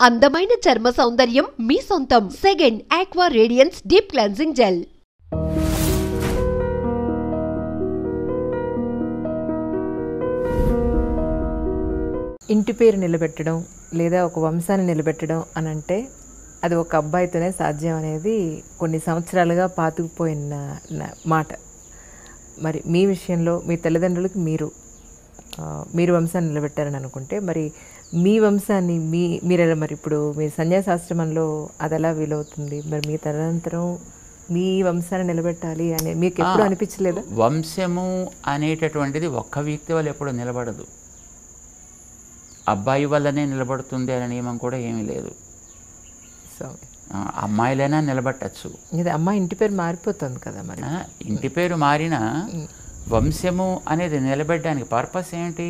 అందమైన చర్మ సౌందర్యం మీ సొంతం. Second aqua radiance deep cleansing gel. ఇంటి పేరు నిలబెట్టడం లేదా ఒక వంశాన్ని నిలబెట్టడం అని అంటే అది ఒక అబ్బాయితోనే సాధ్యం అనేది కొన్ని సంవత్సరాలుగా పాతుకుపోయిన మాట. మరి మీ విషయంలో మీ తల్లిదండ్రులకి మీరు వంశాన్ని నిలబెట్టారని అనుకుంటే మరి మీ వంశాన్ని మీరు మరి ఇప్పుడు మీ సన్యాసాశ్రమంలో అది ఎలా వీలవుతుంది? మరి మీ తదనంతరం మీ వంశాన్ని నిలబెట్టాలి అని మీకు ఎప్పుడు అనిపించలేదా? వంశము అనేటటువంటిది ఒక్క వ్యక్తి వల్ల ఎప్పుడు నిలబడదు. అబ్బాయి వల్లనే నిలబడుతుంది అనే నియమం కూడా ఏమీ లేదు. సో అమ్మాయిలైనా నిలబట్టచ్చు. ఇది అమ్మాయి ఇంటి పేరు మారిపోతుంది కదా. మరి ఇంటి పేరు మారినా వంశము అనేది నిలబెట్టడానికి పర్పస్ ఏంటి?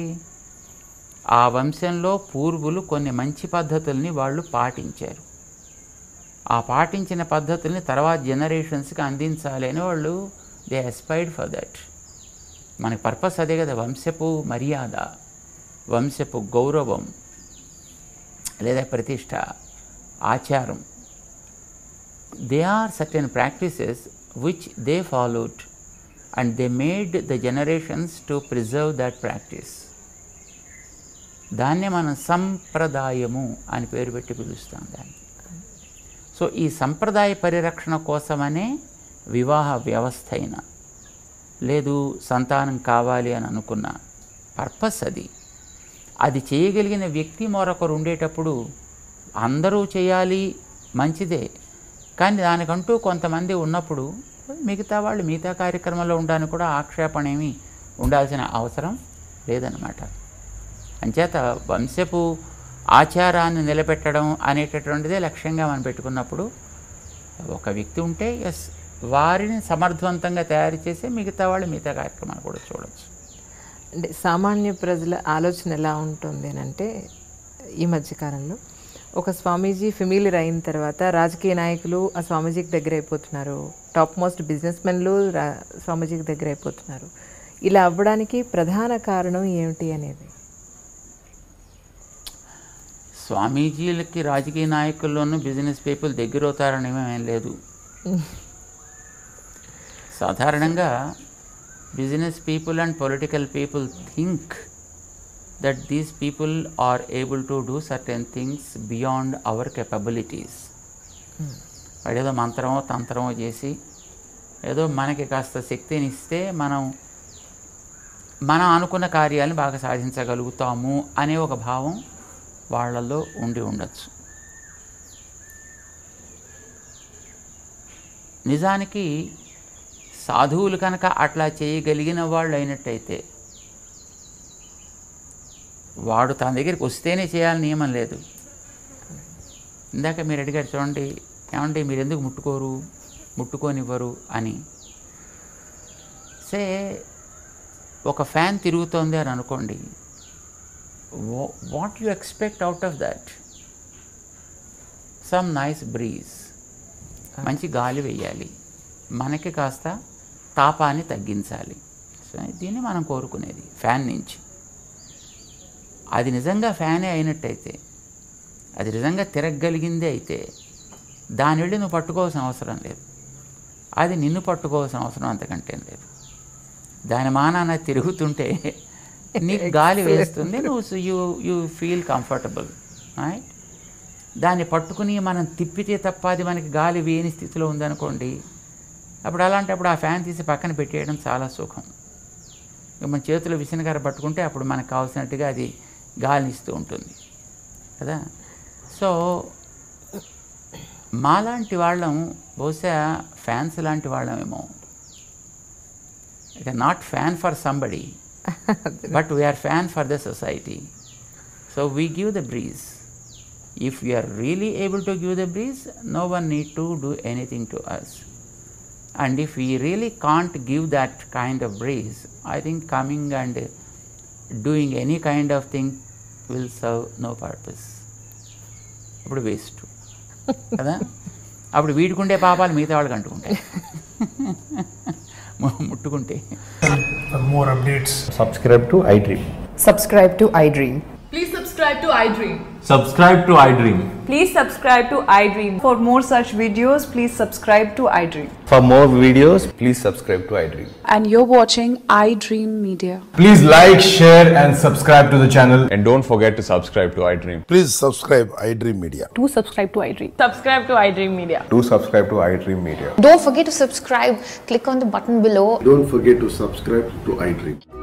ఆ వంశంలో పూర్వులు కొన్ని మంచి పద్ధతుల్ని వాళ్ళు పాటించారు. ఆ పాటించిన పద్ధతుల్ని తర్వాత జనరేషన్స్కి అందించాలి అని వాళ్ళు దే అస్పైర్డ్ ఫర్ దట్. మనకి పర్పస్ అదే కదా, వంశపు మర్యాద, వంశపు గౌరవం లేదా ప్రతిష్ట, ఆచారం. They are certain practices which they followed and they made the generations to preserve that practice. దాన్నే మనం సంప్రదాయము అని పేరు పెట్టి పిలుస్తాం దాన్ని. సో ఈ సంప్రదాయ పరిరక్షణ కోసమనే వివాహ వ్యవస్థ అయినా లేదు సంతానం కావాలి అని అనుకున్న పర్పస్ అది. అది చేయగలిగిన వ్యక్తి మరొకరు ఉండేటప్పుడు అందరూ చేయాలి మంచిదే, కానీ దానికంటూ కొంతమంది ఉన్నప్పుడు మిగతా వాళ్ళు మిగతా కార్యక్రమంలో ఉండడానికి కూడా ఆక్షేపణ ఏమీ ఉండాల్సిన అవసరం లేదన్నమాట. అంచేత వంశపు ఆచారాన్ని నిలబెట్టడం అనేటటువంటిదే లక్ష్యంగా మనం పెట్టుకున్నప్పుడు ఒక వ్యక్తి ఉంటే వారిని సమర్థవంతంగా తయారు చేసి మిగతా వాళ్ళు మిగతా కార్యక్రమాలు కూడా చూడవచ్చు. అంటే సామాన్య ప్రజల ఆలోచన ఎలా ఉంటుంది అని అంటే ఈ మధ్యకాలంలో ఒక స్వామీజీ ఫెమిలియర్ అయిన తర్వాత రాజకీయ నాయకులు ఆ స్వామీజీకి దగ్గర అయిపోతున్నారు, టాప్ మోస్ట్ బిజినెస్ మెన్లు స్వామీజీకి దగ్గర అయిపోతున్నారు. ఇలా అవ్వడానికి ప్రధాన కారణం ఏమిటి అనేది? స్వామీజీలకి రాజకీయ నాయకుల్లోనూ బిజినెస్ పీపుల్ దగ్గర అవుతారని ఏమేం లేదు. సాధారణంగా business people and political people think that these people are able to do certain things beyond our capabilities. ఏదో మంత్రమో తంత్రమో చేసి ఏదో మనకి కాస్త శక్తిని ఇస్తే మనం అనుకున్న కార్యాలను బాగా సాధించగలుగుతాము అనే ఒక భావం వాళ్ళల్లో ఉండి ఉండొచ్చు. నిజానికి సాధువులు కనుక అట్లా చేయగలిగిన వాళ్ళు అయినట్టయితే వాడు తన దగ్గరికి వస్తేనే చేయాలని నియమం లేదు. ఇందాక మీరు అడిగారు చూడండి, ఏమంటే మీరు ఎందుకు ముట్టుకోనివ్వరు అని. సే ఒక ఫ్యాన్ తిరుగుతోంది అని అనుకోండి, what you expect out of that? Some nice breeze, మంచి గాలి వేయాలి, మనకి కాస్త తాపాన్ని తగ్గించాలి. సో దీన్ని మనం కోరుకునేది ఫ్యాన్ నుంచి. అది నిజంగా ఫ్యానే అయినట్టయితే, అది నిజంగా తిరగగలిగిందే అయితే దాని వెళ్ళి నువ్వు పట్టుకోవాల్సిన అవసరం లేదు. అది నిన్ను పట్టుకోవాల్సిన అవసరం అంతకంటే లేదు. దాని మానాన తిరుగుతుంటే నీకు గాలి వేస్తుంది, నువ్వు యూ ఫీల్ కంఫర్టబుల్, రైట్? దాన్ని పట్టుకుని మనం తిప్పితే తప్ప అది మనకి గాలి వేయని స్థితిలో ఉందనుకోండి, అప్పుడు అలాంటప్పుడు ఆ ఫ్యాన్ తీసి పక్కన పెట్టేయడం చాలా సుఖం. మన చేతిలో విసనకర్ర పట్టుకుంటే అప్పుడు మనకు కావాల్సినట్టుగా అది గాలిని ఇస్తూ ఉంటుంది కదా. సో మాలాంటి వాళ్ళం బహుశా ఫ్యాన్స్ లాంటి వాళ్ళమేమో. It not fan for somebody but we are fan for the society. So we give the breeze. If we are really able to give the breeze, no one need to do anything to us. And if we really can't give that kind of breeze, I think coming and doing any kind of thing will serve no purpose. అప్పుడు waste కదా. అప్పుడు వీడుకుంటే పాపాలు మిగతా వాళ్ళకి అంటుకుంటాయి ముట్టుకుంటే. For more updates, subscribe to iDream. Subscribe to iDream. Please subscribe subscribe to iDream. Subscribe to iDream. Please subscribe to iDream. For more such videos, please subscribe to iDream. For more videos, please subscribe to iDream. And you're watching iDream Media. Please like, share and subscribe to the channel. And don't forget to subscribe to iDream. Please subscribe iDream Media. Do subscribe to iDream. Subscribe to iDream Media. Do subscribe to iDream Media. Don't forget to subscribe. Click on the button below. Don't forget to subscribe to iDream.